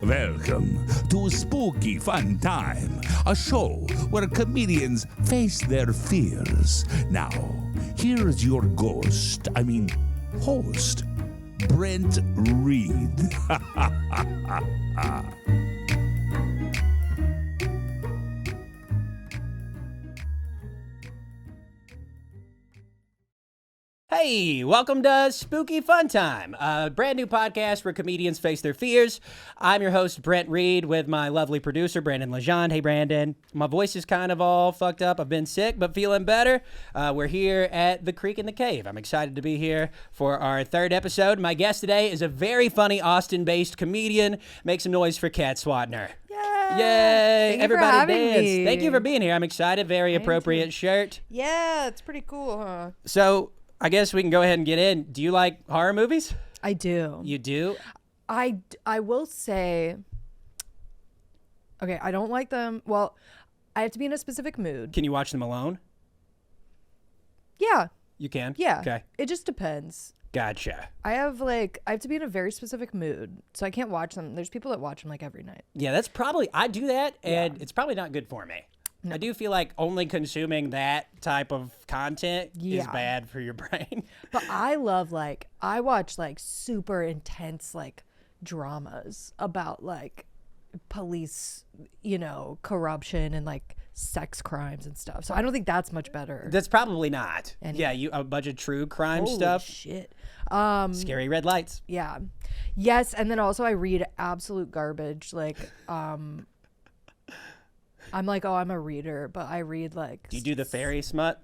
Welcome to Spooky Fun Time, a show where comedians face their fears. Now, here's your host, Brent Reed. Hey, welcome to Spooky Fun Time, a brand new podcast where comedians face their fears. I'm your host, Brent Reed, with my lovely producer, Brandon Legendre. Hey, Brandon. My voice is kind of all fucked up. I've been sick, but feeling better. We're here at the Creek in the Cave. I'm excited to be here for our third episode. My guest today is a very funny Austin-based comedian. Make some noise for Cat Swatner. Yay! Everybody dance. Thank you for being here. I'm excited. Very appropriate shirt. Yeah, it's pretty cool, huh? So, I guess we can go ahead and get in. Do you like horror movies? I do. You do? I will say, okay, I don't like them. Well, I have to be in a specific mood. Can you watch them alone? Yeah. You can? Yeah. Okay. It just depends. Gotcha. I have to be in a very specific mood, so I can't watch them. There's people that watch them like every night. Yeah, I do that, and it's probably not good for me. No. I do feel like only consuming that type of content is bad for your brain. But I love, I watch, super intense, dramas about, police, corruption and, sex crimes and stuff. So I don't think that's much better. That's probably not. Anyway. Yeah, a bunch of true crime Holy stuff. Shit. Scary red lights. Yeah. Yes, and then also I read absolute garbage. I'm I'm a reader, but I read Do you do the fairy smut?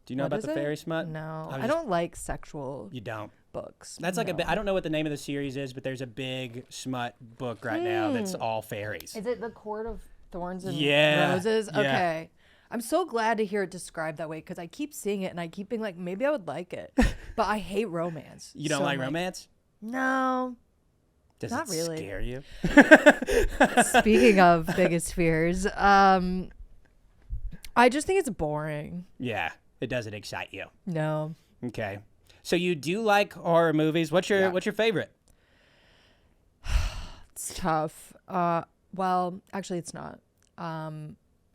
Do you know about the fairy smut? No. I don't like sexual You don't. books. That's like I don't know what the name of the series is, but there's a big smut book right now that's all fairies. Is it The Court of Thorns and Yeah. Roses? Yeah. Okay. I'm so glad to hear it described that way because I keep seeing it and I keep being like, maybe I would like it. But I hate romance. You don't like romance? No. Does Not it really. scare you? Speaking of biggest fears, I just think it's boring. Yeah, it doesn't excite you. No. Okay, so you do like horror movies. What's your favorite? It's tough. Well, actually, it's not.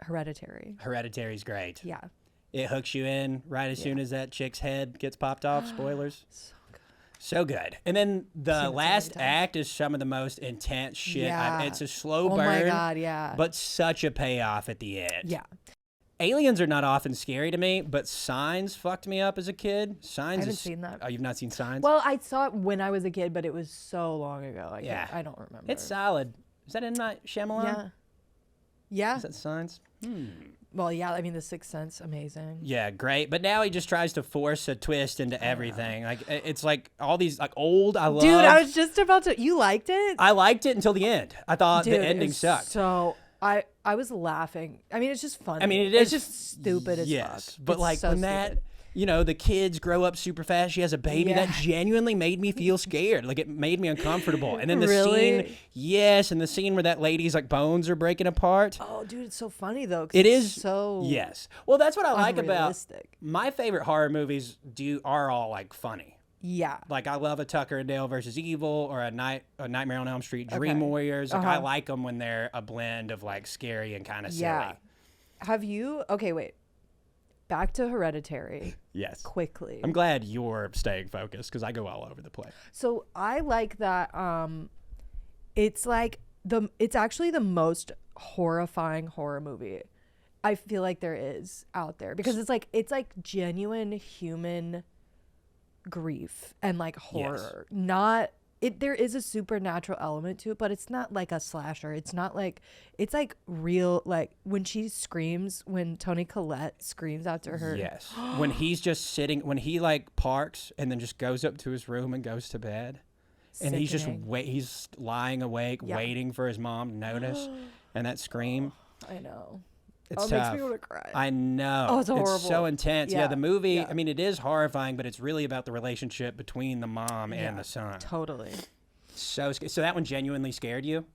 Hereditary. Hereditary's great. Yeah. It hooks you in right as soon as that chick's head gets popped off. Spoilers. So good. And then the last act is some of the most intense shit. Yeah. It's a slow burn. Oh my God, yeah. But such a payoff at the end. Yeah. Aliens are not often scary to me, but Signs fucked me up as a kid. I haven't seen that. Oh, you've not seen Signs? Well, I saw it when I was a kid, but it was so long ago. I don't remember. It's solid. Is that M. Night Shyamalan? Yeah. Yeah. Is that Signs? Well, yeah. I mean, The Sixth Sense, amazing. Yeah, great. But now he just tries to force a twist into everything. It's like all these old. I love. Dude, I was just about to. You liked it? I liked it until the end. I thought the ending sucked. So I was laughing. I mean, it's just funny. I mean, it is. It's just stupid as fuck. Yes, but It's so when stupid. the kids grow up super fast. She has a baby. That genuinely made me feel scared. It made me uncomfortable. And then the scene, and the scene where that lady's bones are breaking apart. Oh, dude, it's so funny though. It is so. Yes. Well, that's what I like about unrealistic. my favorite horror movies. Are all funny. Yeah. I love a Tucker and Dale versus Evil or a Nightmare on Elm Street, Dream Warriors. I like them when they're a blend of scary and kind of silly. Yeah. Have you? Okay, wait. Back to Hereditary. Yes. Quickly. I'm glad you're staying focused because I go all over the place. So I like that. It's it's actually the most horrifying horror movie I feel like there is out there because it's genuine human grief and horror. Not it. There is a supernatural element to it, but it's not like a slasher. It's not it's real. When she screams, when Toni Collette screams after her. Yes. When he's just sitting, when he parks and then just goes up to his room and goes to bed. And he's just he's lying awake, waiting for his mom to notice. And that scream. I know. It's It tough. makes me want to cry. I know. Oh, it's horrible. It's so intense. Yeah, Yeah. the movie, Yeah. I mean, it is horrifying, but it's really about the relationship between the mom and the son. Totally. So that one genuinely scared you?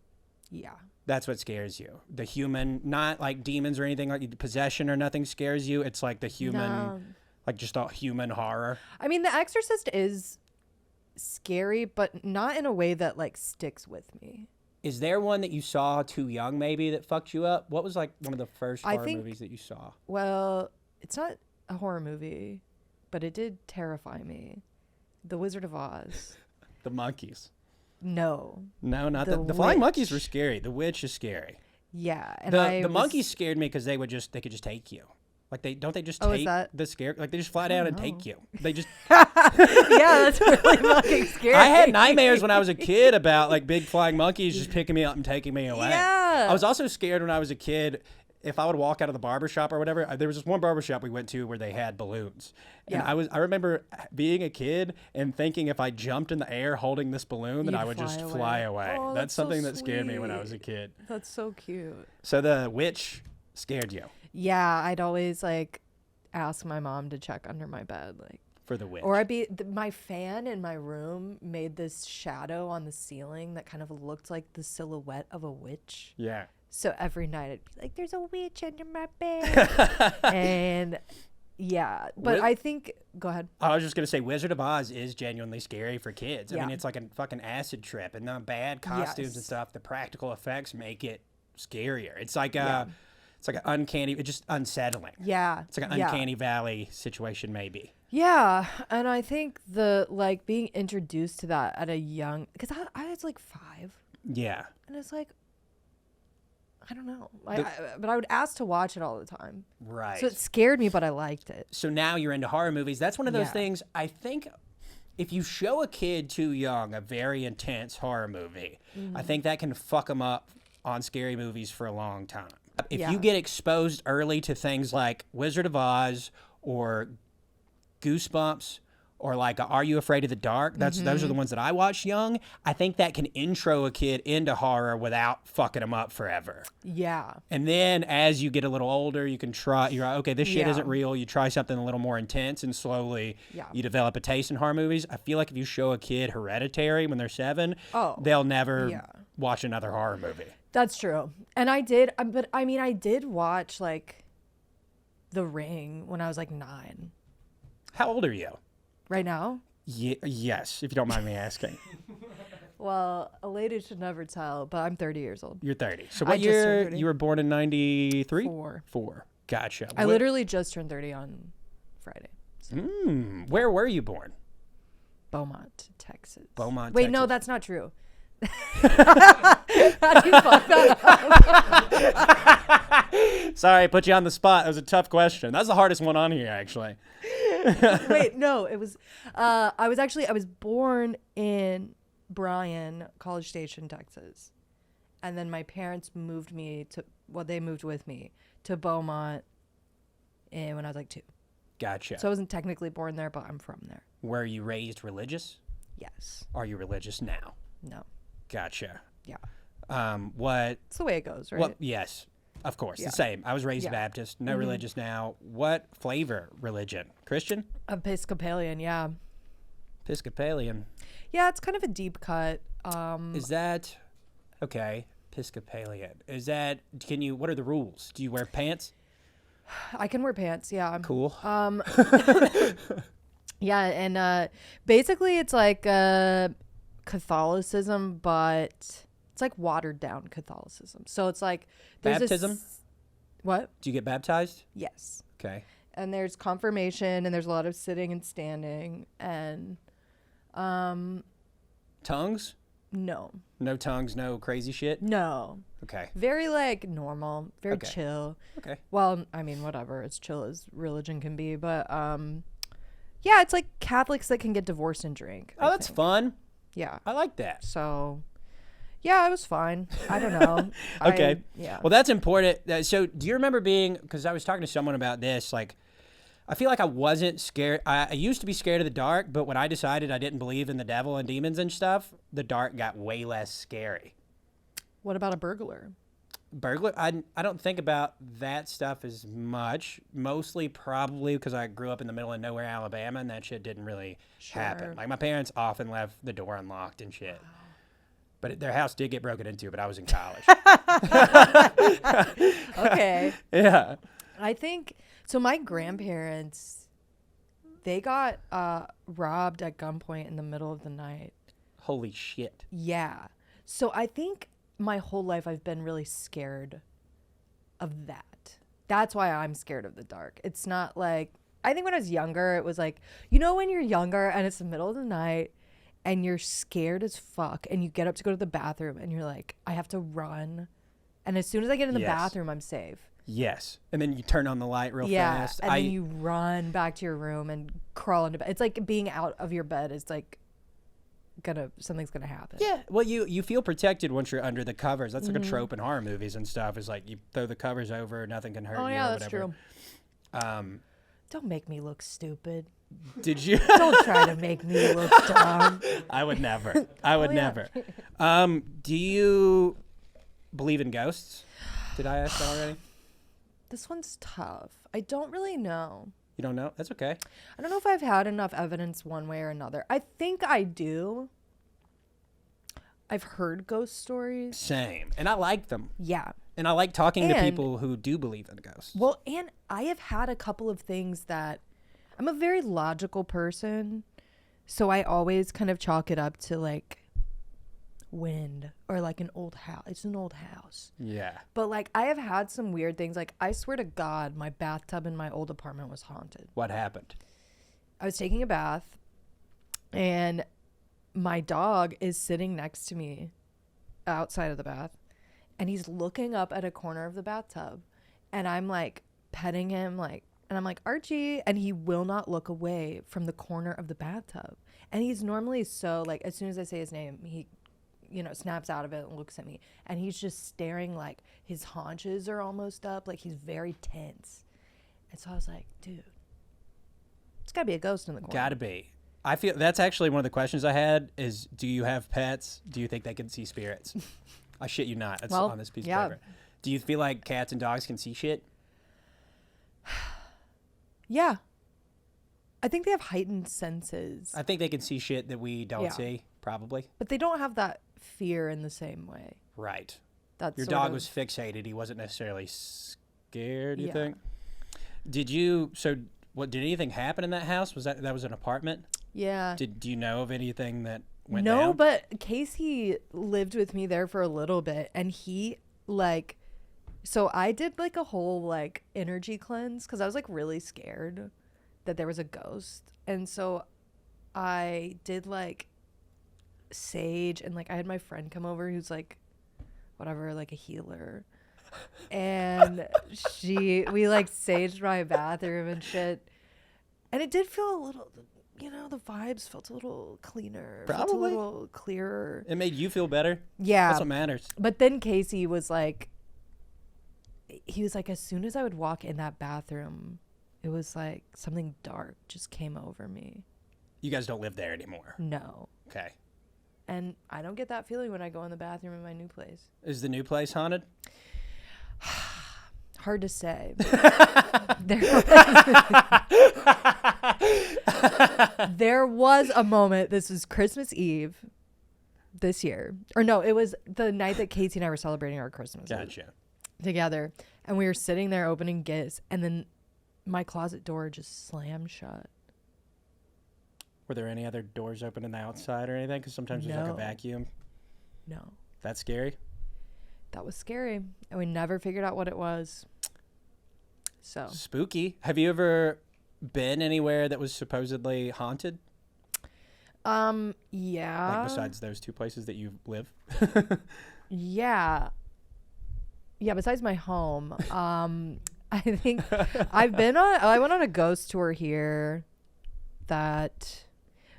Yeah. That's what scares you. The human, not demons or anything possession or nothing scares you. It's the human, No. just a human horror. I mean, The Exorcist is scary, but not in a way that like sticks with me. Is there one that you saw too young, maybe, that fucked you up? What was like one of the first I horror think- movies that you saw? Well, it's not a horror movie, but it did terrify me. The Wizard of Oz. The monkeys. No. No, not The the flying monkeys witch. were scary. The witch is scary. Yeah, and The monkeys scared me because they could just take you. Like they just Oh, is take that- the scare, like they just fly down and take you. They just yeah, that's really fucking scary. I had nightmares when I was a kid about like big flying monkeys just picking me up and taking me away. Yeah. I was also scared when I was a kid if I would walk out of the barbershop or whatever. There was this one barbershop we went to where they had balloons. And Yeah. I remember being a kid and thinking if I jumped in the air holding this balloon that You'd I would just fly fly away. away. Oh, That's that's so something that scared me when I was a sweet. kid. That's so cute. So the witch scared you Yeah, I'd always like ask my mom to check under my bed, like, for the witch. or my fan in my room made this shadow on the ceiling that kind of looked like the silhouette of a witch. Yeah. So every night I'd be like, "There's a witch under my bed," and yeah. But Wi- I think, go ahead. I was just gonna say, Wizard of Oz is genuinely scary for kids. I mean, Yeah. it's like a fucking acid trip, and the bad costumes and Yes. stuff. The practical effects make it scarier. It's like Yeah. it's like an uncanny, it's just unsettling. Yeah, It's like an yeah. uncanny valley situation, maybe. Yeah, and I think the like being introduced to that at a young, because I was like 5, Yeah. and it's like, I don't know, but I would ask to watch it all the time. Right. So it scared me, but I liked it. So now you're into horror movies. That's one of those Yeah. things. I think if you show a kid too young a very intense horror movie, Mm-hmm. I think that can fuck them up on scary movies for a long time. If Yeah. you get exposed early to things like Wizard of Oz or Goosebumps or like Are You Afraid of the Dark? Those Mm-hmm. are the ones that I watched young. I think that can intro a kid into horror without fucking them up forever. Yeah, And then as you get a little older, you can try, you're like, okay, this shit Yeah. isn't real. You try something a little more intense and slowly Yeah. you develop a taste in horror movies. I feel like if you show a kid Hereditary when they're 7, Oh, they'll never yeah. watch another horror movie. that's true. And I did, but I mean, I did watch like The Ring when I was like 9. How old are you? Right now? Yes, if you don't mind me asking. Well, a lady should never tell, but I'm 30 years old. You're 30. So I what just turned year? 30. You were born in 93? 4. 4. Gotcha. I literally just turned 30 on Friday. Where were you born? Beaumont, Texas. Beaumont, Wait, no, Texas. that's not true. How do you fuck that up? Sorry, I put you on the spot. That was a tough question. That's the hardest one on here, actually. Wait, no, it was. I was born in Bryan, College Station, Texas, and then my parents moved me to. Well, they moved with me to Beaumont, when I was like 2. Gotcha. So I wasn't technically born there, but I'm from there. Were you raised religious? Yes. Are you religious now? No. Gotcha. Yeah. What? It's the way it goes, right? What? Yes, of course. Yeah. The same. I was raised Yeah. Baptist. No religious now. What flavor religion? Christian? Episcopalian, yeah. Episcopalian. Yeah, it's kind of a deep cut. Is that okay? Episcopalian. Is that? Can you? What are the rules? Do you wear pants? I can wear pants, yeah. Cool. Yeah, and basically it's like Catholicism, but it's like watered down Catholicism. So it's like there's Baptism? What? Do you get baptized? Yes. Okay. And there's confirmation, and there's a lot of sitting and standing, and Tongues? no, No tongues. No crazy shit. no, Okay. very like normal, very Okay. chill. Okay. Well, I mean, whatever, as chill as religion can be, but yeah, it's like Catholics that can get divorced and drink. Oh, that's fun. Yeah. I like that. So, yeah, it was fine. I don't know. Okay. Yeah. Well, that's important. So, do you remember being? Because I was talking to someone about this. Like, I feel like I wasn't scared. I used to be scared of the dark, but when I decided I didn't believe in the devil and demons and stuff, the dark got way less scary. What about a burglar? Burglar? I don't think about that stuff as much. Mostly, probably because I grew up in the middle of nowhere, Alabama, and that shit didn't really happen. Sure. Like my parents often left the door unlocked and shit. But their house did get broken into, but I was in college. Okay. Yeah. I think so. My grandparents, They got robbed at gunpoint in the middle of the night. Holy shit. Yeah. So I think my whole life I've been really scared of that. That's why I'm scared of the dark. It's not like, I think when I was younger, it was like, you know, when you're younger and it's the middle of the night and you're scared as fuck and you get up to go to the bathroom and you're like, I have to run. And as soon as I get in the bathroom, I'm safe. Yes. And then you turn on the light real fast. And then you run back to your room and crawl into bed. It's like being out of your bed is like something's gonna happen. Yeah. Well, you feel protected once you're under the covers. That's like a trope in horror movies and stuff. Is like you throw the covers over, nothing can hurt you. Oh yeah, or that's whatever. true. Don't make me look stupid. Did you? Don't try to make me look dumb. I would never. I would never. Do you believe in ghosts? Did I ask that already? This one's tough. I don't really know. You don't know? That's okay. I don't know if I've had enough evidence one way or another. I think I do. I've heard ghost stories. Same. And I like them. Yeah. And I like talking to people who do believe in ghosts. Well, and I have had a couple of things that I'm a very logical person. So I always kind of chalk it up to like wind or like an old house. It's an old house. Yeah. But like I have had some weird things. Like I swear to God, my bathtub in my old apartment was haunted. What happened? I was taking a bath and my dog is sitting next to me outside of the bath and he's looking up at a corner of the bathtub and I'm like petting him like, and I'm like, Archie, and he will not look away from the corner of the bathtub. And he's normally so like, as soon as I say his name, he, you know, snaps out of it and looks at me and he's just staring like his haunches are almost up. Like he's very tense. And so I was like, dude, it's gotta be a ghost in the corner. Gotta be. I feel that's actually one of the questions I had is, do you have pets? Do you think they can see spirits? I shit you not. That's on this piece of paper. Do you feel like cats and dogs can see shit? Yeah. I think they have heightened senses. I think they can see shit that we don't see, probably. But they don't have that fear in the same way. Right. That's Your dog was fixated. He wasn't necessarily scared, you think? Did anything happen in that house? Was that was an apartment? Yeah. Do you know of anything that went down? No, but Casey lived with me there for a little bit and he like, so I did like a whole like energy cleanse because I was like really scared that there was a ghost. And so I did like sage and like I had my friend come over who's like whatever, like a healer. And we like saged my bathroom and shit. And it did feel a little, you know, the vibes felt a little cleaner. Probably. Felt a little clearer. It made you feel better? Yeah. That's what matters. But then Casey was like, he was like, as soon as I would walk in that bathroom, it was like something dark just came over me. You guys don't live there anymore? No. Okay. And I don't get that feeling when I go in the bathroom in my new place. Is the new place haunted? Hard to say. There was a moment, this was Christmas Eve this year. Or no, it was the night that Casey and I were celebrating our Christmas. Gotcha. Together. And we were sitting there opening gifts and then my closet door just slammed shut. Were there any other doors open on the outside or anything? Because sometimes there's like a vacuum. No. That's scary? That was scary. And we never figured out what it was. So. Spooky. Have you ever been anywhere that was supposedly haunted? Yeah. Like besides those two places that you live? Yeah. Yeah, besides my home. I think I went on a ghost tour here that,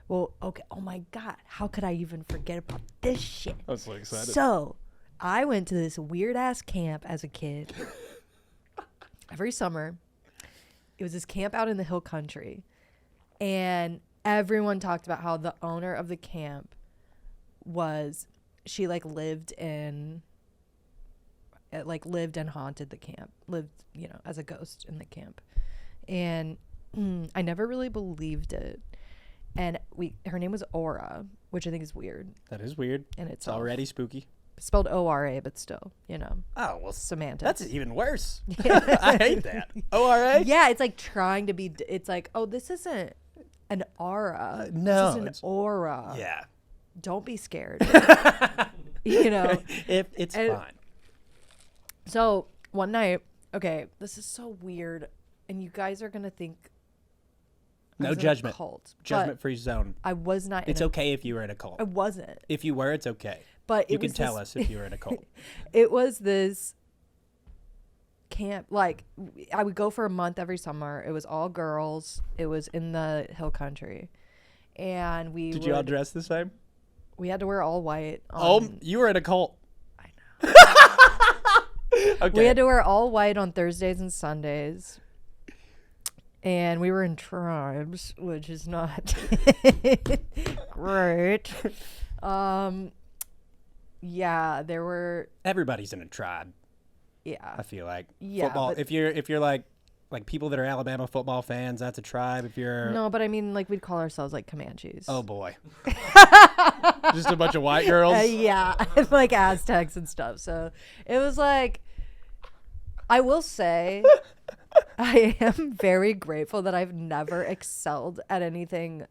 well, okay. Oh my God. How could I even forget about this shit? I was so excited. So I went to this weird ass camp as a kid every summer. It was this camp out in the hill country. And everyone talked about how the owner of the camp she lived and haunted the camp, lived, you know, as a ghost in the camp. And I never really believed it. And her name was Aura, which I think is weird. That is weird. And it's already spooky. Spelled O-R-A, but still, you know. Oh, well, semantics. That's even worse. I hate that. O-R-A? Yeah, it's like trying to be, it's like, oh, this isn't an aura. No, This is an aura. Yeah. Don't be scared. You know, It's fine. So one night, okay, this is so weird, and you guys are gonna think I No was in a judgment. cult, but Judgment-free zone. I was not. It's in okay if you were in a cult. I wasn't. If you were, it's okay. But You it can was tell this- us if you were in a cult. It was this camp. Like I would go for a month every summer. It was all girls. It was in the hill country, and Did you all dress the same? we had to wear all white. You were in a cult. I know. Okay. We had to wear all white on Thursdays and Sundays. And we were in tribes, which is not great. Yeah, there were. Everybody's in a tribe. Yeah. I feel like Yeah, football. but- If you're like people that are Alabama football fans, that's a tribe. If you're No, but I mean, like, we'd call ourselves like Comanches. oh boy, just a bunch of white girls. Yeah, like Aztecs and stuff. So it was like, I will say, I am very grateful that I've never excelled at anything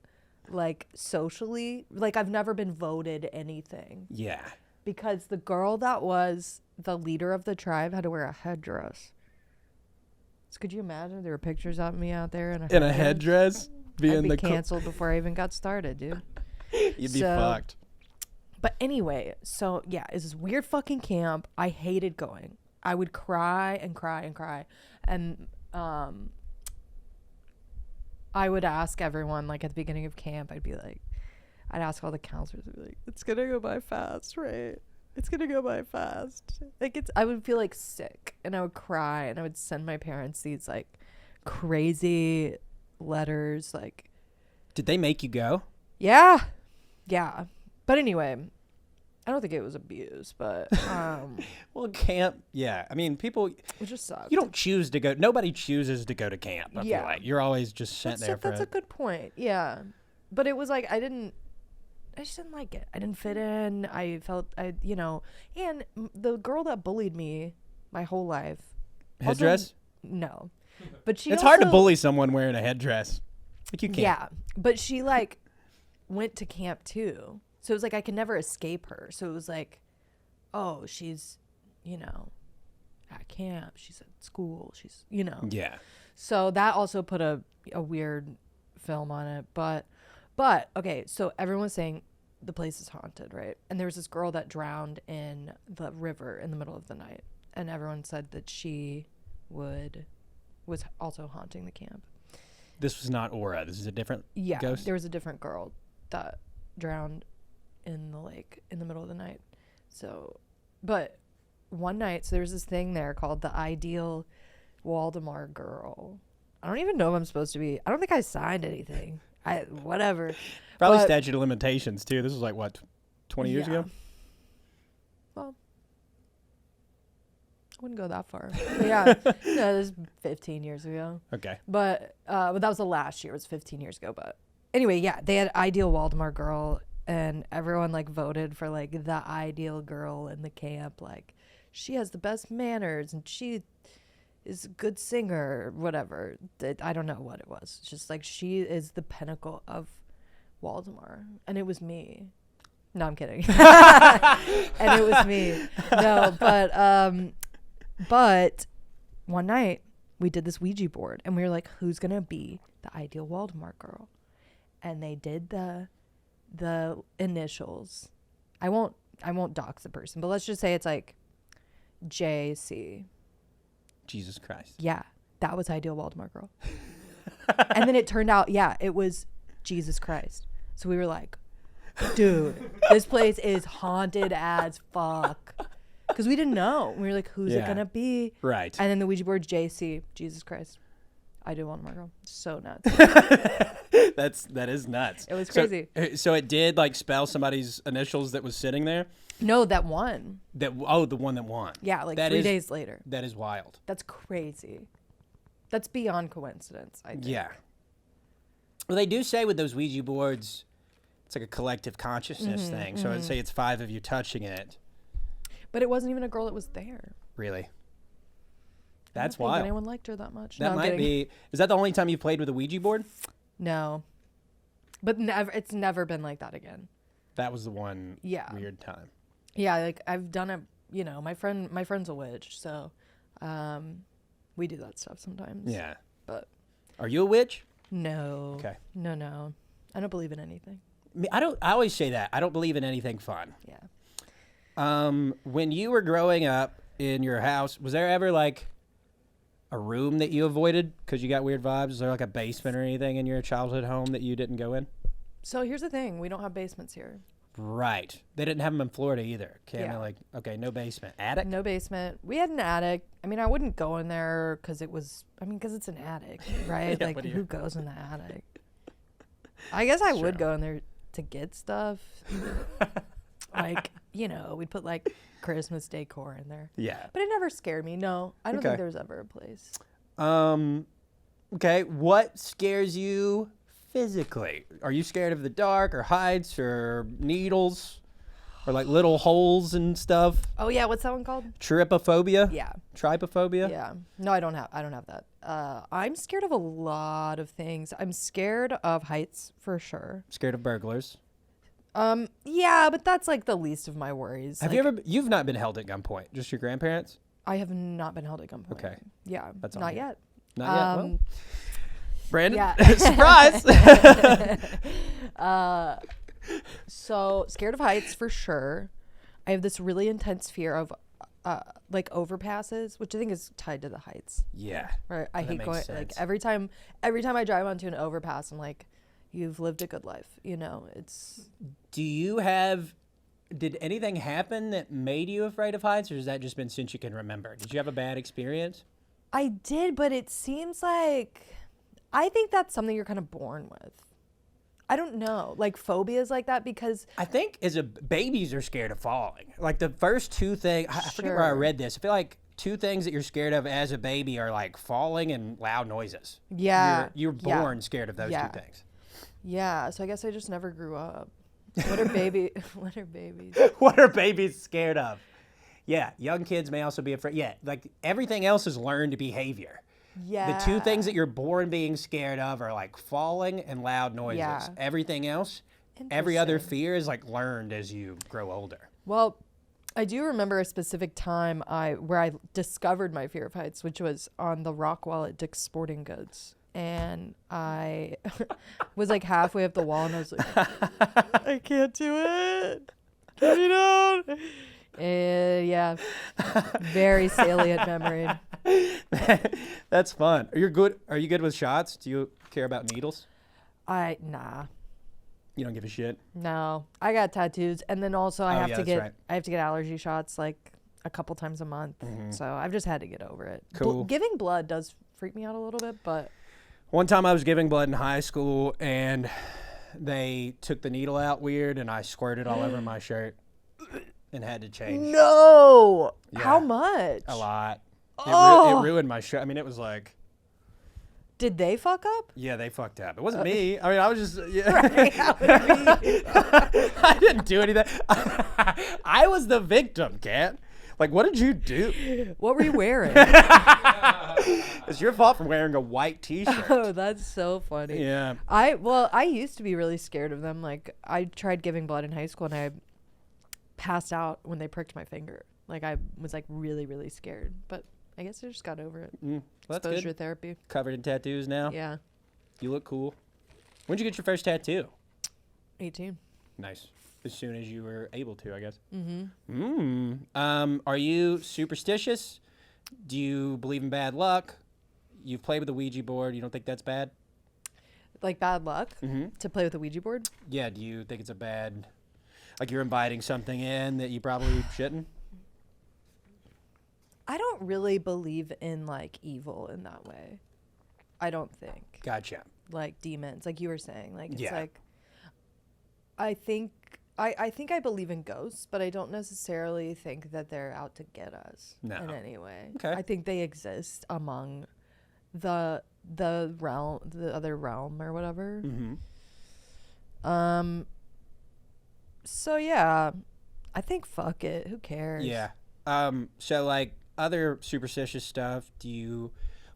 like socially. Like, I've never been voted anything Yeah. because the girl that was the leader of the tribe had to wear a headdress. So could you imagine there were pictures of me out there in a headdress, I'd being be the canceled before I even got started, dude. you'd be So- fucked. But anyway, so yeah, it's this weird fucking camp. I hated going. I would cry and cry and cry. And I would ask everyone, like at the beginning of camp, I'd ask all the counselors, I'd be like, it's going to go by fast, right? It's going to go by fast. Like I would feel like sick and I would cry and I would send my parents these like crazy letters. Like, Did they make you go? yeah. Yeah. But anyway, I don't think it was abuse, but Well, camp. Yeah. I mean, people. it just sucked. You don't choose to go. Nobody chooses to go to camp. I Yeah. feel like you're always just sent there for. That's a good point. Yeah. But it was like I just didn't like it. I didn't fit in. I felt and the girl that bullied me my whole life. also- Headdress? No. But she It's hard to also- bully someone wearing a headdress. Like you can't. Yeah. But she like went to camp too. So it was like I could never escape her. So it was like, oh, she's, at camp. She's at school. She's, Yeah. So that also put a weird film on it. But okay, so everyone's saying the place is haunted, right? And there was this girl that drowned in the river in the middle of the night. And everyone said that she was also haunting the camp. This was not Aura. This is a different Yeah, ghost. there was a different girl that drowned in the lake in the middle of the night. So, but one night, so there was this thing there called the Ideal Waldemar Girl. I don't even know if I'm supposed to be. I don't think I signed anything. Whatever. Probably But- statute of limitations too. This was like what, 20 years Yeah. ago? Well, I wouldn't go that far. But yeah, no, this is 15 years ago. Okay. But that was the last year. It was 15 years ago. But anyway, yeah, they had Ideal Waldemar Girl, and everyone like voted for like the ideal girl in the camp. Like, she has the best manners, and she is a good singer, or whatever. I don't know what it was. It's just like she is the pinnacle of Waldemar, and it was me. No, I'm kidding. And it was me. No, but one night we did this Ouija board and we were like, who's going to be the ideal Waldemar girl? And they did the initials. I won't dox the person, but let's just say it's like JC. Jesus Christ. Yeah, that was ideal Waldemar girl. And then it turned out, yeah, it was Jesus Christ. So we were like, dude, this place is haunted as fuck. Because we didn't know. We were like, who's it Yeah. going to be? Right. And then the Ouija board, JC, Jesus Christ. I do want my girl. So nuts. That is nuts. It was crazy. So it did like spell somebody's initials that was sitting there. No, that one. The one that won. Yeah, like That 3 is- days later. That is wild. That's crazy. That's beyond coincidence, I think. Yeah. Well, they do say with those Ouija boards, it's like a collective consciousness thing. So I'd say it's 5 of you touching it. But it wasn't even a girl that was there. Really. I That's don't think wild. anyone liked her that much. That No, I'm might kidding. be. Is that the only time you played with a Ouija board? No. But never, it's never been like that again. That was the one Yeah. weird time. Yeah, like I've done it, you know, my friend's a witch, so we do that stuff sometimes. Yeah. But Are you a witch? no. Okay. No. I don't believe in anything. I always say that. I don't believe in anything fun. Yeah. When you were growing up in your house, was there ever like a room that you avoided because you got weird vibes? Was there like a basement or anything in your childhood home that you didn't go in? So here's the thing, we don't have basements here. Right. They didn't have them in Florida either. Yeah. Like, okay, no basement. Attic? No basement. We had an attic. I mean, I wouldn't go in there because it's an attic, right? Yeah, like, what do you- who goes in the attic? I guess I would Sure. go in there to get stuff. Like, you know, we'd put like Christmas decor in there. Yeah. But it never scared me. No, I don't Okay. think there was ever a place. Okay. What scares you physically? Are you scared of the dark or heights or needles or like little holes and stuff? Oh yeah, what's that one called? Trypophobia? Yeah. Trypophobia? Yeah. No, I don't have that. I'm scared of a lot of things. I'm scared of heights for sure. Scared of burglars? Yeah, but that's like the least of my worries. Have Like, you ever? You've not been held at gunpoint. Just your grandparents? I have not been held at gunpoint. Okay. Yeah. That's all not good. yet. Not yet. Well, Brandon, yeah. surprise! So scared of heights for sure. I have this really intense fear of like overpasses, which I think is tied to the heights. Yeah. Right. I That hate makes going sense. like every time I drive onto an overpass, I'm like, you've lived a good life. You know, it's Do you did anything happen that made you afraid of heights, or has that just been since you can remember? Did you have a bad experience? I did, but it seems like I think that's something you're kind of born with. I don't know, like phobias like that, because I think babies are scared of falling. Like the first two things, I forget where I Sure. read this. I feel like two things that you're scared of as a baby are like falling and loud noises. yeah, You're yeah. born scared of those Yeah. two things. Yeah, so I guess I just never grew up. What are what are babies? What are babies scared of? Yeah, young kids may also be afraid. Yeah, like everything else is learned behavior. Yeah. The two things that you're born being scared of are like falling and loud noises. Yeah. Everything else, every other Interesting. fear is like learned as you grow older. Well, I do remember a specific time where I discovered my fear of heights, which was on the rock wall at Dick's Sporting Goods. And I was like halfway up the wall and I was like, I can't do it. Get me down. Yeah. Very salient memory. That's fun. Are you good with shots? Do you care about needles? Nah. You don't give a shit. No. I got tattoos. And then also I have yeah, to that's get right. I have to get allergy shots like a couple times a month. So I've just had to get over it. Cool. Giving blood does freak me out a little bit, but One time I was giving blood in high school and they took the needle out weird and I squirted all over my shirt and had to change. no. Yeah. How much? A lot. Oh. It ruined my shirt. I mean, it was like, Did they fuck up? yeah, they fucked up. It wasn't me. I mean, I was just, yeah. Right, how would it be? I didn't do anything. I was the victim, Cat. Like, what did you do? What were you wearing? It's your fault for wearing a white t-shirt. Oh, that's so funny. Yeah. I used to be really scared of them. Like I tried giving blood in high school and I passed out when they pricked my finger. Like I was like really, really scared. But I guess I just got over it. Well, that's Exposure good. therapy. Covered in tattoos now. Yeah. You look cool. When'd you get your first tattoo? 18. Nice. As soon as you were able to, I guess. Are you superstitious? Do you believe in bad luck? You've played with the Ouija board. You don't think that's bad? Like bad luck to play with a Ouija board? Yeah. Do you think it's a bad, like you're inviting something in that you probably shouldn't? I don't really believe in like evil in that way. I don't think. Gotcha. Like demons, like you were saying. Like it's Yeah. like I think I believe in ghosts, but I don't necessarily think that they're out to get us No. in any way. Okay. I think they exist among the realm, the other realm or whatever. So yeah, I think fuck it. Who cares? Yeah. So like other superstitious stuff,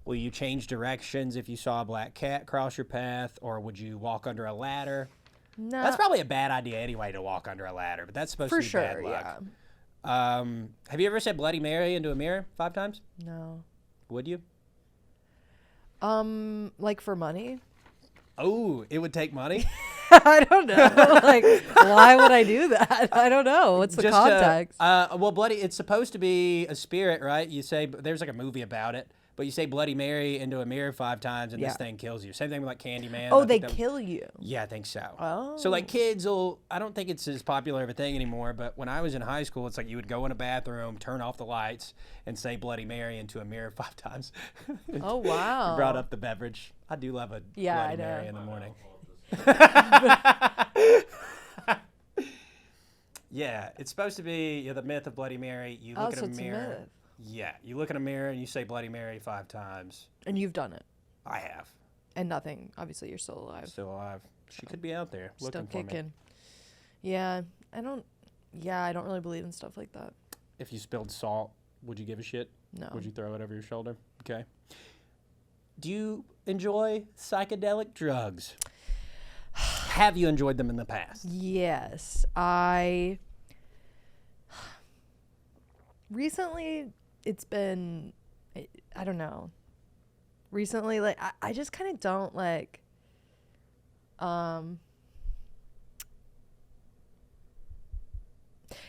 Will you change directions if you saw a black cat cross your path, or would you walk under a ladder? No, That's probably a bad idea anyway to walk under a ladder, but that's supposed for to be bad sure. luck. Yeah. Have you ever said Bloody Mary into a mirror 5 times? No. Would you? Like for money? Oh, it would take money? I don't know. Like, why would I do that? I don't know. What's the context? Well, bloody. It's supposed to be a spirit, right? You say there's like a movie about it, but you say Bloody Mary into a mirror 5 times, and this thing kills you. Same thing with like Candyman. Oh, they kill you. Yeah, I think so. Oh. So like kids will. I don't think it's as popular of a thing anymore. But when I was in high school, it's like you would go in a bathroom, turn off the lights, and say Bloody Mary into a mirror 5 times. Oh wow. You brought up the beverage. I do love a Bloody Mary in the morning. Yeah, it's supposed to be the myth of Bloody Mary. You look at a mirror. Myth. Yeah, you look in a mirror and you say Bloody Mary 5 times. And you've done it. I have. And nothing. Obviously, you're still alive. Still alive. She could be out there Still looking for me. kicking. Yeah, I don't really believe in stuff like that. If you spilled salt, would you give a shit? No. Would you throw it over your shoulder? Okay. Do you enjoy psychedelic drugs? Have you enjoyed them in the past? Yes, recently it's been, I don't know. Recently, like I just kind of don't like.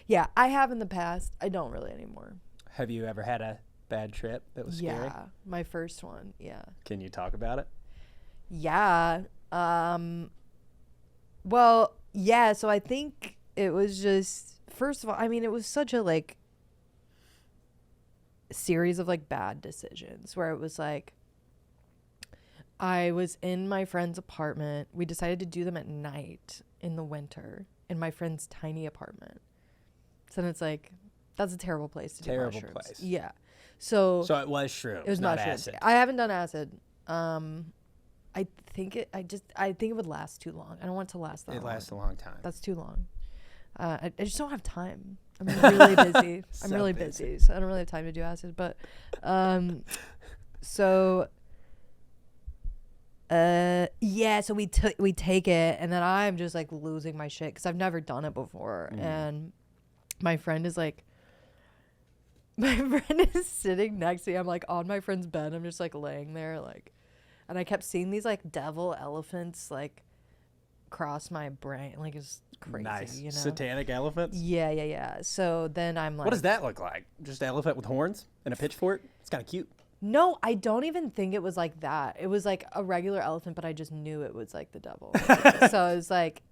Yeah, I have in the past. I don't really anymore. Have you ever had a bad trip that was scary? Yeah, my first one. Yeah. Can you talk about it? Yeah. Well, yeah, so I think it was just, first of all, I mean, it was such a like series of like bad decisions where it was like I was in my friend's apartment. We decided to do them at night in the winter in my friend's tiny apartment. So then it's like, that's a terrible place to do mushrooms. Terrible place. Yeah. So it was shrooms. it was not mushrooms. acid. I haven't done acid. I think it would last too long. I don't want it to last that long. It lasts a long time. That's too long. I just don't have time. I'm really busy. So I'm really busy. busy, so I don't really have time to do acid. But, so we take it, and then I'm just like losing my shit because I've never done it before, and my friend is like. My friend is sitting next to me. I'm like on my friend's bed. I'm just like laying there, like. And I kept seeing these like devil elephants like cross my brain. Like it's crazy, Nice. you know? Satanic elephants? Yeah. So then I'm like, What does that look like? Just an elephant with horns and a pitchfork? It's kind of cute. no, I don't even think it was like that. It was like a regular elephant, but I just knew it was like the devil. So it was like,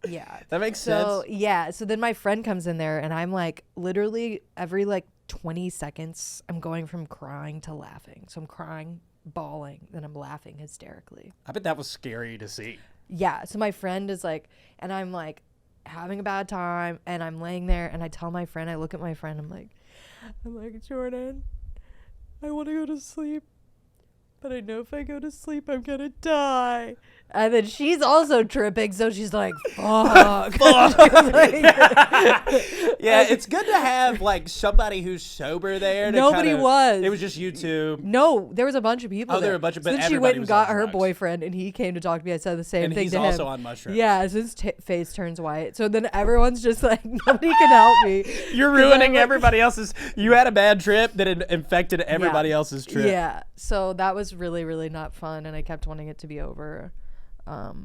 yeah. That makes So sense. yeah. So then my friend comes in there and I'm like literally every like 20 seconds I'm going from crying to laughing. So I'm crying, bawling, then I'm laughing hysterically. I bet that was scary to see. Yeah. So my friend is like, and I'm like having a bad time and I'm laying there and I tell my friend, I look at my friend, I'm like, Jordan, I want to go to sleep, but I know if I go to sleep, I'm going to die. And then she's also tripping, so she's like, fuck. Yeah, it's good to have like somebody who's sober there. To Nobody was. It was just you two. No, there was a bunch of people. Oh, there were a bunch of- So but then she everybody went and was got on her drugs. boyfriend, and he came to talk to me. I said the same And thing he's to him. also on mushrooms. Yeah, so his face turns white. So then everyone's just like, nobody can help me. You're 'Cause ruining I'm like- everybody else's. You had a bad trip that infected everybody else's trip. Yeah, so that was really, really not fun, and I kept wanting it to be over. Feel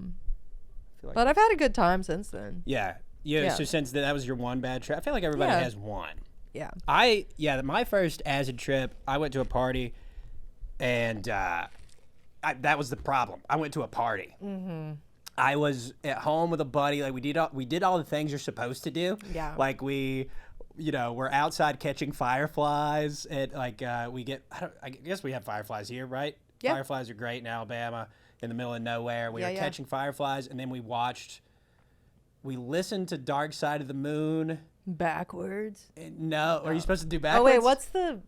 like But I've had a good time since then. Yeah. Yeah. So since that was your one bad trip, I feel like everybody Yeah. has one. Yeah. My first acid trip, I went to a party, and that was the problem. I went to a party. Mm-hmm. I was at home with a buddy. Like we did all the things you're supposed to do. Yeah. Like we're outside catching fireflies, and like I guess we have fireflies here, right? Yeah. Fireflies are great in Alabama, in the middle of nowhere. We were Yeah. catching fireflies, and then we listened to Dark Side of the Moon. Backwards. No, are you supposed to do backwards? Oh, wait,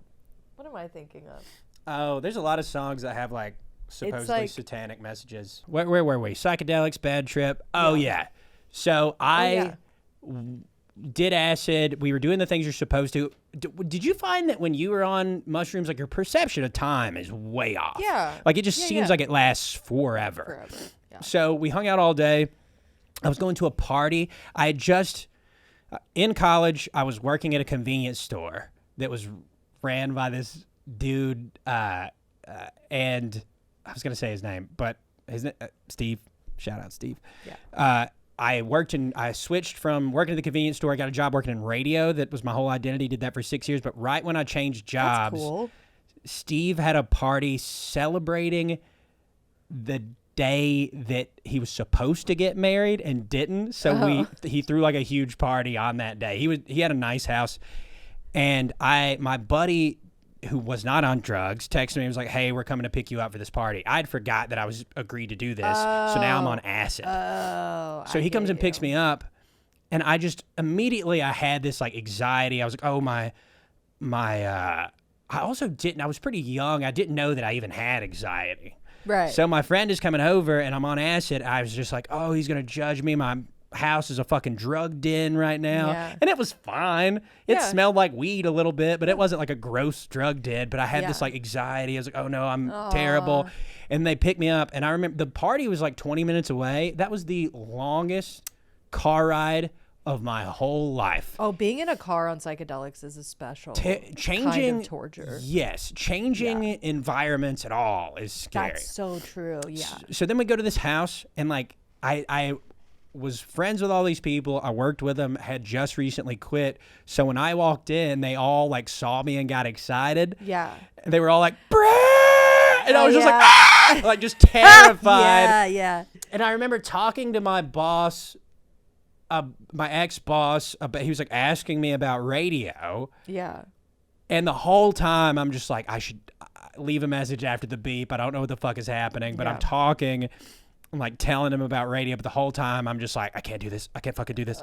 what am I thinking of? Oh, there's a lot of songs that have like supposedly like- satanic messages. Where were we? Psychedelics, bad trip. Oh yeah. So I did acid. We were doing the things you're supposed to. Did you find that when you were on mushrooms, like your perception of time is way off? Yeah. Like it just seems yeah. like it lasts forever. Yeah. So we hung out all day. I was going to a party. I had just, in college, I was working at a convenience store that was ran by this dude, and I was going to say his name, but his Steve. Shout out, Steve. Yeah. I switched from working at the convenience store. I got a job working in radio. That was my whole identity. Did that for 6 years. But right when I changed jobs, That's cool. Steve had a party celebrating the day that he was supposed to get married and didn't. So he threw like a huge party on that day. He had a nice house, and my buddy, who was not on drugs, texted me and was like, hey, we're coming to pick you up for this party. I'd forgot that I was agreed to do this, so now I'm on acid. So he comes and picks me up, and I just immediately I had this like anxiety. I was like, oh my I also didn't, I was pretty young. I didn't know that I even had anxiety. Right. So my friend is coming over, and I'm on acid. I was just like, oh, he's going to judge me. My house is a fucking drug den right now. Yeah. And it was fine. It Yeah. smelled like weed a little bit, but it wasn't like a gross drug den. But I had this like anxiety. I was like, oh no, I'm terrible. And they picked me up, and I remember the party was like 20 minutes away. That was the longest car ride of my whole life. Oh, being in a car on psychedelics is a special Changing kind of torture. Yes, changing environments at all is scary. That's so true. Yeah. So then we go to this house, and like I was friends with all these people. I worked with them, had just recently quit. So when I walked in, they all like saw me and got excited. Yeah. And they were all like, Brent! And I was just like, yeah. ah! Like just terrified. Yeah, yeah. And I remember talking to my boss, my ex-boss, he was like asking me about radio. Yeah. And the whole time I'm just like, I should leave a message after the beep. I don't know what the fuck is happening, but I'm talking. I'm like telling him about radio, but the whole time I'm just like, I can't do this. I can't fucking do this.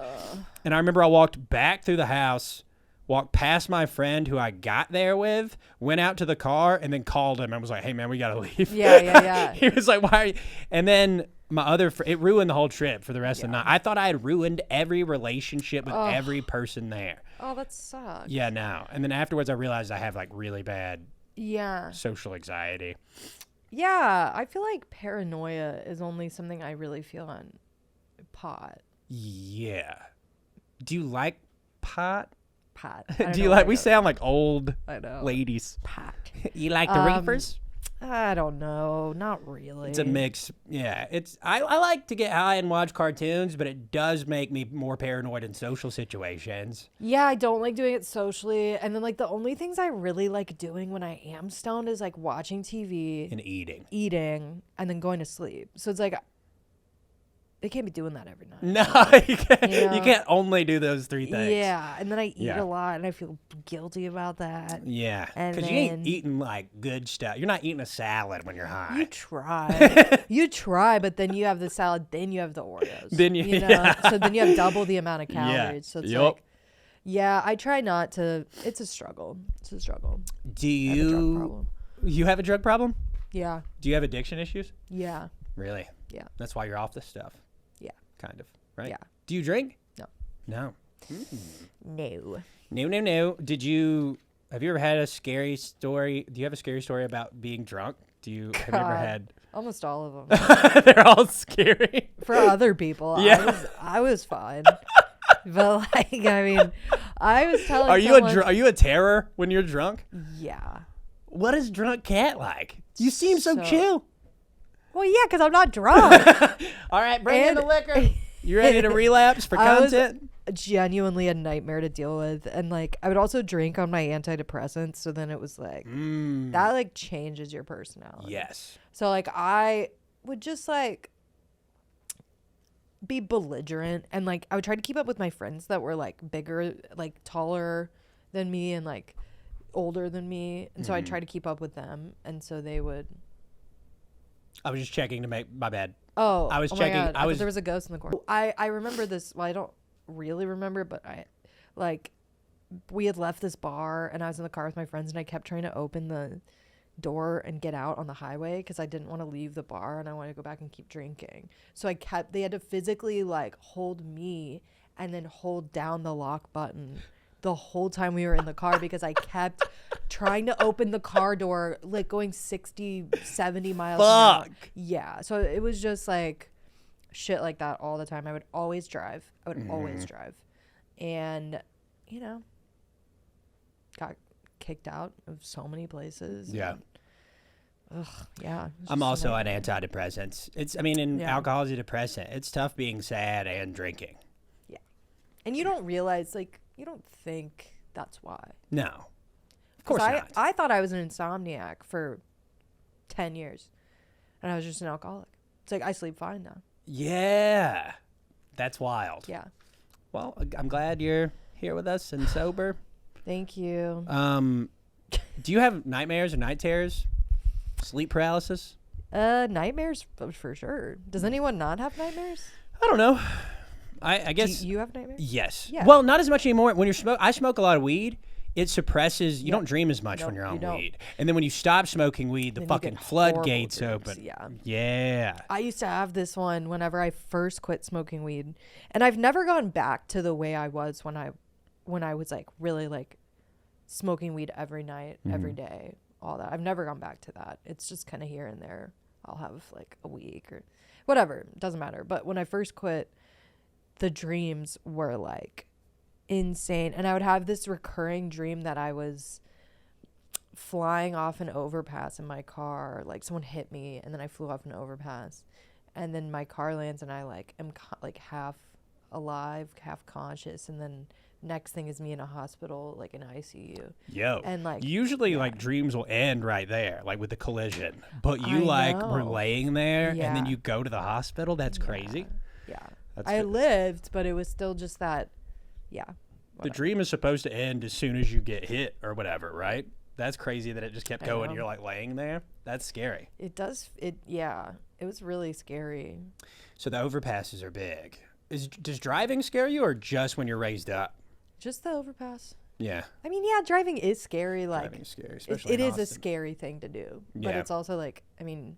And I remember I walked back through the house, walked past my friend who I got there with, went out to the car, and then called him and was like, hey man, we got to leave. Yeah. He was like, why are you? And then my other it ruined the whole trip for the rest of the night. I thought I had ruined every relationship with every person there. Oh, that sucks. Yeah, no. And then afterwards I realized I have like really bad Yeah. social anxiety. Yeah. I feel like paranoia is only something I really feel on pot. Yeah. Do you like pot? Pot. I don't Do you know like? why We I sound like old know. ladies. pot. You like the reefers? I don't know. Not really. It's a mix. Yeah, it's. I like to get high and watch cartoons, but it does make me more paranoid in social situations. Yeah, I don't like doing it socially. And then like the only things I really like doing when I am stoned is like watching TV, And eating, and then going to sleep. So it's like they can't be doing that every night. No, you can't. You know? You can't only do those three things. Yeah, and then I eat Yeah. a lot, and I feel guilty about that. Yeah, And because you ain't then- eating like good stuff. You're not eating a salad when you're high. You try, but then you have the salad, then you have the Oreos. Then you- know, yeah. so then you have double the amount of Yeah. calories. So it's Yup. like, yeah, I try not to. It's a struggle. It's a struggle. Do I have a drug you? problem. You have a drug problem? Yeah, Do you have addiction issues? yeah, Really? yeah, That's why you're off this stuff. yeah. Kind of, right? Yeah. Do you drink? No. No. No. No. Have you ever had a scary story? Do you have a scary story about being drunk? Have you ever God. had? Almost all of them. They're all scary. For other people, Yeah. I was fine. But like, I mean, I was telling. Are you someone, are you a terror when you're drunk? Yeah. What is drunk cat like? You seem so So- chill. Well, yeah, because I'm not drunk. All right, bring in And- the liquor. You ready to relapse for I was content? genuinely a nightmare to deal with, and like I would also drink on my antidepressants, so then it was like that like changes your personality. Yes. So like I would just like be belligerent, and like I would try to keep up with my friends that were like bigger, like taller than me and like older than me, and so I'd try to keep up with them, and so they would. I was just checking to make my bad. Oh, I was oh checking- My God. I thought was- there was a ghost in the corner. I remember this. Well, I don't really remember, but I like we had left this bar, and I was in the car with my friends, and I kept trying to open the door and get out on the highway because I didn't want to leave the bar and I wanted to go back and keep drinking. So they had to physically like hold me and then hold down the lock button the whole time we were in the car because I kept trying to open the car door, like going 60, 70 miles an hour. Yeah. So it was just like shit like that all the time. I would always drive. And, you know, got kicked out of so many places. Yeah. Yeah. I'm also on antidepressants. Alcohol is a depressant. It's tough being sad and drinking. Yeah. And you don't realize, like, you don't think that's why. No. Of course not. I thought I was an insomniac for 10 years. And I was just an alcoholic. It's like, I sleep fine now. Yeah. That's wild. Yeah. Well, I'm glad you're here with us and sober. Thank you. Do you have nightmares or night terrors? Sleep paralysis? Nightmares for sure. Does anyone not have nightmares? I don't know. I guess. Do you have nightmares? Yes. Yeah. Well, not as much anymore. When I smoke a lot of weed. It suppresses. You don't dream as much Nope, when you're on you weed. And then when you stop smoking weed, the Then you fucking get floodgates horrible dreams, open. yeah. Yeah. I used to have this one whenever I first quit smoking weed, and I've never gone back to the way I was when I was like really like smoking weed every night, every day, all that. I've never gone back to that. It's just kind of here and there. I'll have like a week or whatever. It doesn't matter. But when I first quit, the dreams were like insane. And I would have this recurring dream that I was flying off an overpass in my car. Like someone hit me and then I flew off an overpass. And then my car lands and I like am like half alive, half conscious. And then next thing is me in a hospital, like in ICU. Yo. And like usually like dreams will end right there, like with the collision. But you were laying there and then you go to the hospital. That's crazy. Yeah. That's I lived, but it was still just that. Yeah. The dream is supposed to end as soon as you get hit or whatever, right? That's crazy that it just kept going. You're like laying there. That's scary. It does. Yeah. It was really scary. So the overpasses are big. Does driving scare you or just when you're raised up? Just the overpass. Yeah. I mean, yeah, driving is scary. Like, driving is scary, especially it in is a Austin. scary thing to do. Yeah. But it's also like, I mean,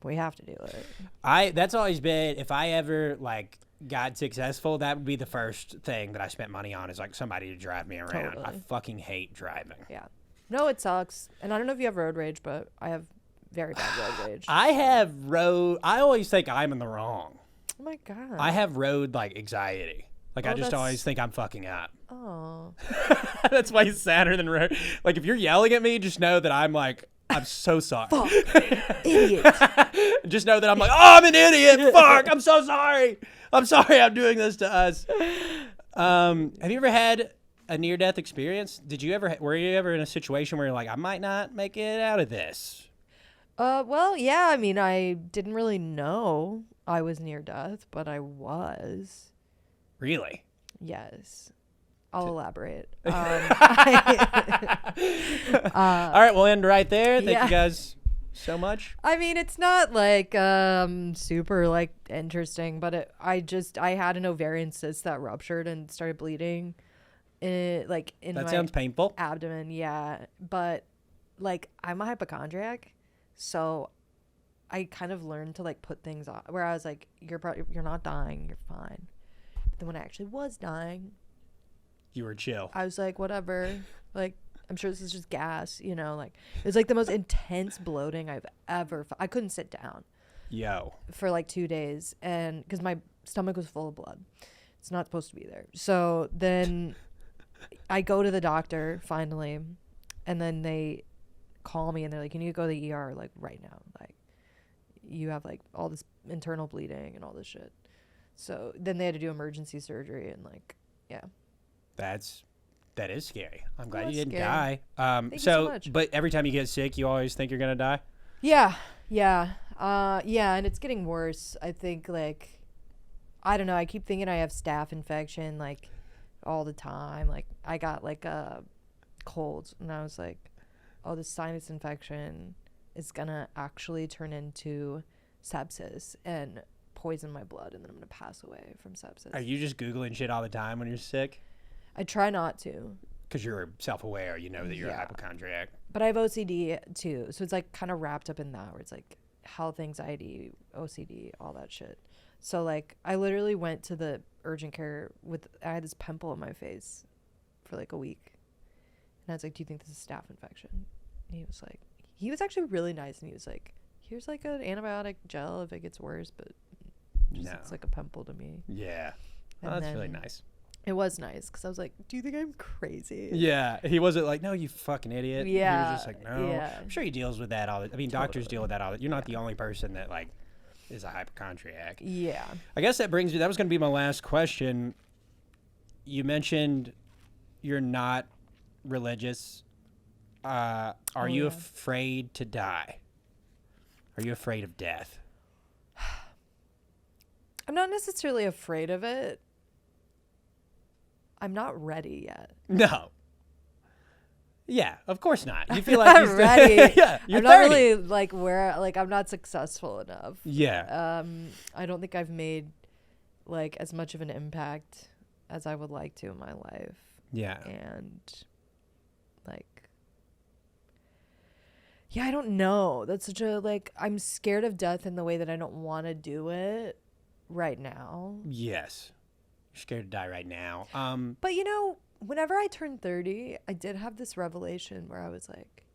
we have to do it. That's always been, if I ever like got successful, that would be the first thing that I spent money on is like somebody to drive me around. Totally. I fucking hate driving. Yeah. No, it sucks. And I don't know if you have road rage, but I have very bad road rage. I always think I'm in the wrong. Oh my God. I have road like anxiety. Like I just always think I'm fucking up. Oh. That's why he's sadder than road. Like if you're yelling at me, just know that I'm so sorry. Fuck. Idiot. Just know that I'm like, oh, I'm an idiot. Fuck. I'm so sorry. I'm sorry I'm doing this to us. Have you ever had a near-death experience? Were you ever in a situation where you're like, I might not make it out of this? Well, yeah, I mean, I didn't really know I was near death, but I was. Really? Yes. I'll elaborate. All right, we'll end right there. Thank you guys so much. I mean, it's not like super like interesting, but I had an ovarian cyst that ruptured and started bleeding in That my sounds painful. abdomen. Yeah, but like I'm a hypochondriac, so I kind of learned to like put things on where I was like, you're not dying, you're fine. But then when I actually was dying, You were chill. I was like, whatever. Like, I'm sure this is just gas, you know, like it was like the most intense bloating I've ever I couldn't sit down Yo. for like 2 days, and because my stomach was full of blood. It's not supposed to be there. So then I go to the doctor finally, and then they call me and they're like, you need to go to the ER like right now. Like you have like all this internal bleeding and all this shit. So then they had to do emergency surgery and like, yeah. That is scary. I'm glad That's you didn't scary. die. Thank you so much. But every time you get sick, you always think you're gonna die. Yeah. And it's getting worse. I think like, I don't know. I keep thinking I have staph infection like all the time. Like I got like a cold, and I was like, oh, this sinus infection is gonna actually turn into sepsis and poison my blood, and then I'm gonna pass away from sepsis. Are you just Googling shit all the time when you're sick? I try not to. Because you're self-aware, you know that you're a hypochondriac. But I have OCD too, so it's like kind of wrapped up in that, where it's like health anxiety, OCD, all that shit. So like I literally went to the urgent care I had this pimple on my face for like a week. And I was like, do you think this is staph infection? And he was actually really nice. And he was like, here's like an antibiotic gel if it gets worse, but it's like a pimple to me. Yeah. Oh, that's really nice. It was nice because I was like, do you think I'm crazy? Yeah. He wasn't like, no, you fucking idiot. Yeah. He was just like, no. Yeah. I'm sure he deals with that all the doctors deal with that all the You're not the only person that like is a hypochondriac. Yeah. I guess that was going to be my last question. You mentioned you're not religious. Are you afraid to die? Are you afraid of death? I'm not necessarily afraid of it. I'm not ready yet. No. Yeah, of course not. You feel like I'm ready. Yeah, you're I'm 30. not really like I'm not successful enough. Yeah. I don't think I've made like as much of an impact as I would like to in my life. Yeah. And like, yeah, I don't know. That's such a I'm scared of death in the way that I don't want to do it right now. Yes. You're scared to die right now. But whenever I turned 30, I did have this revelation where I was like,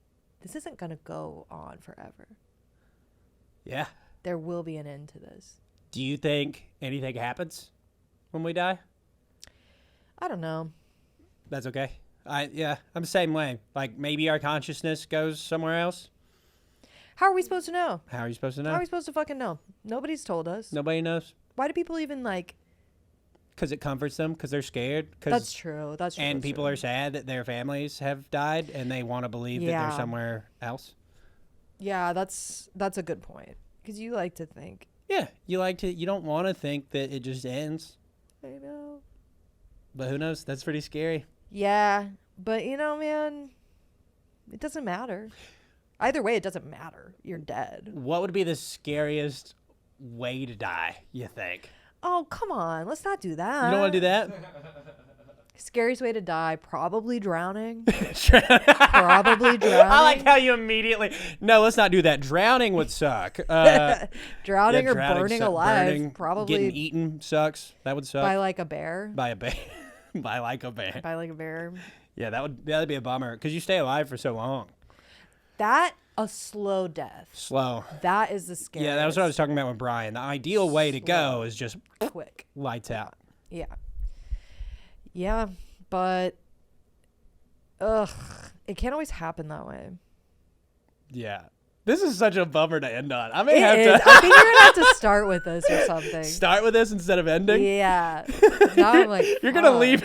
this isn't going to go on forever. Yeah. There will be an end to this. Do you think anything happens when we die? I don't know. That's okay. I'm the same way. Like maybe our consciousness goes somewhere else. How are we supposed to know? How are you supposed to know? How are we supposed to fucking know? Nobody's told us. Nobody knows. Why do people even Because it comforts them, because they're scared. That's true. That's true. And people are sad that their families have died, and they want to believe that they're somewhere else. Yeah, that's a good point. Because you like to think. Yeah, you don't want to think that it just ends. I know. But who knows? That's pretty scary. Yeah, but man, it doesn't matter. Either way, it doesn't matter. You're dead. What would be the scariest way to die, you think? Oh, come on. Let's not do that. You don't want to do that? Scariest way to die, probably drowning. Probably drowning. I like how you immediately... No, let's not do that. Drowning would suck. Drowning or burning alive. Burning, probably. Getting eaten sucks. That would suck. By like a bear. By a bear. By like a bear. By like a bear. Yeah, that'd be a bummer because you stay alive for so long. A slow death. Slow. That is the scariest. Yeah, that was what I was talking about with Brian. The ideal way to go is just quick. Lights out. Yeah. Yeah, but it can't always happen that way. Yeah. This is such a bummer to end on. I think you're gonna have to start with this or something. Start with this instead of ending? Yeah. Now I'm like, you're gonna leave.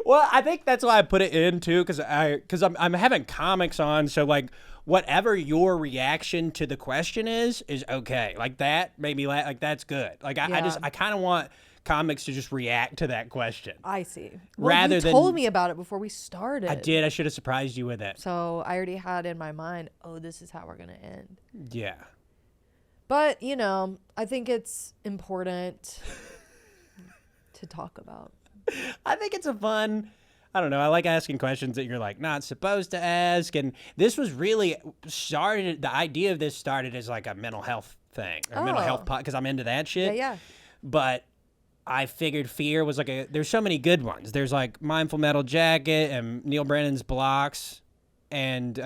Well, I think that's why I put it in too, because I'm having comics on, so like whatever your reaction to the question is okay. Like that made me laugh. Like that's good. Like I kind of want comics to just react to that question. I see. Rather you than told me about it before we started. I did. I should have surprised you with it. So I already had in my mind, this is how we're gonna end. Yeah. But I think it's important to talk about. I think it's a fun, I don't know, I like asking questions that you're like not supposed to ask. And this was really the idea of this started as like a mental health thing, or mental health because I'm into that shit. Yeah. But I figured fear was there's so many good ones. There's like Mindful Metal Jacket and Neil Brennan's Blocks. And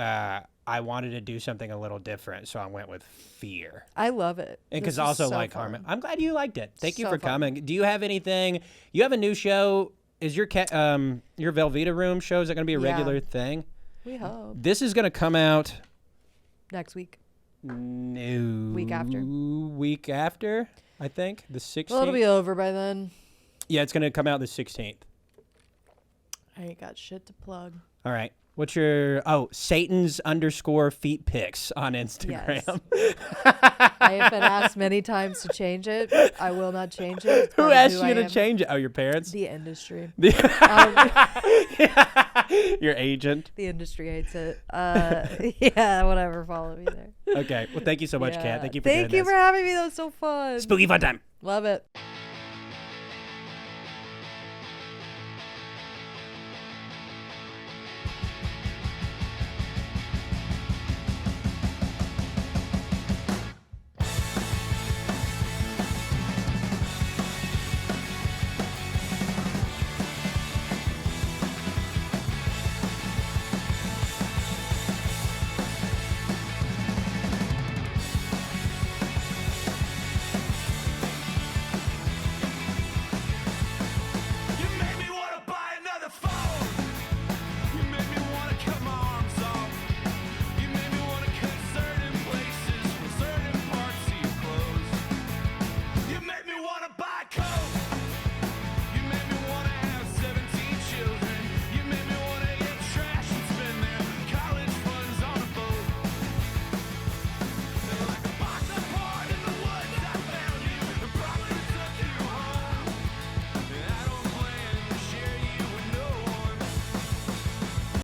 I wanted to do something a little different, so I went with fear. I love it. And because also like Harmon, I'm glad you liked it. Thank you for fun. coming. Do you have anything? You have a new show. Is your Velveeta Room show? Is that going to be a regular thing? We hope. This is going to come out next week. No. Week after. Week after, I think the 16th. Well, it'll be over by then. Yeah, it's going to come out the 16th. I ain't got shit to plug. All right. What's your Satan's_feet pics on Instagram? Yes. I have been asked many times to change it. I will not change it. Who asked you to change it? Oh, your parents? The industry. Your agent? The industry hates it. Yeah, whatever. Follow me there. Okay. Well, thank you so much, Kat. Thank you for doing this. Thank you for having me. That was so fun. Spooky fun time. Love it.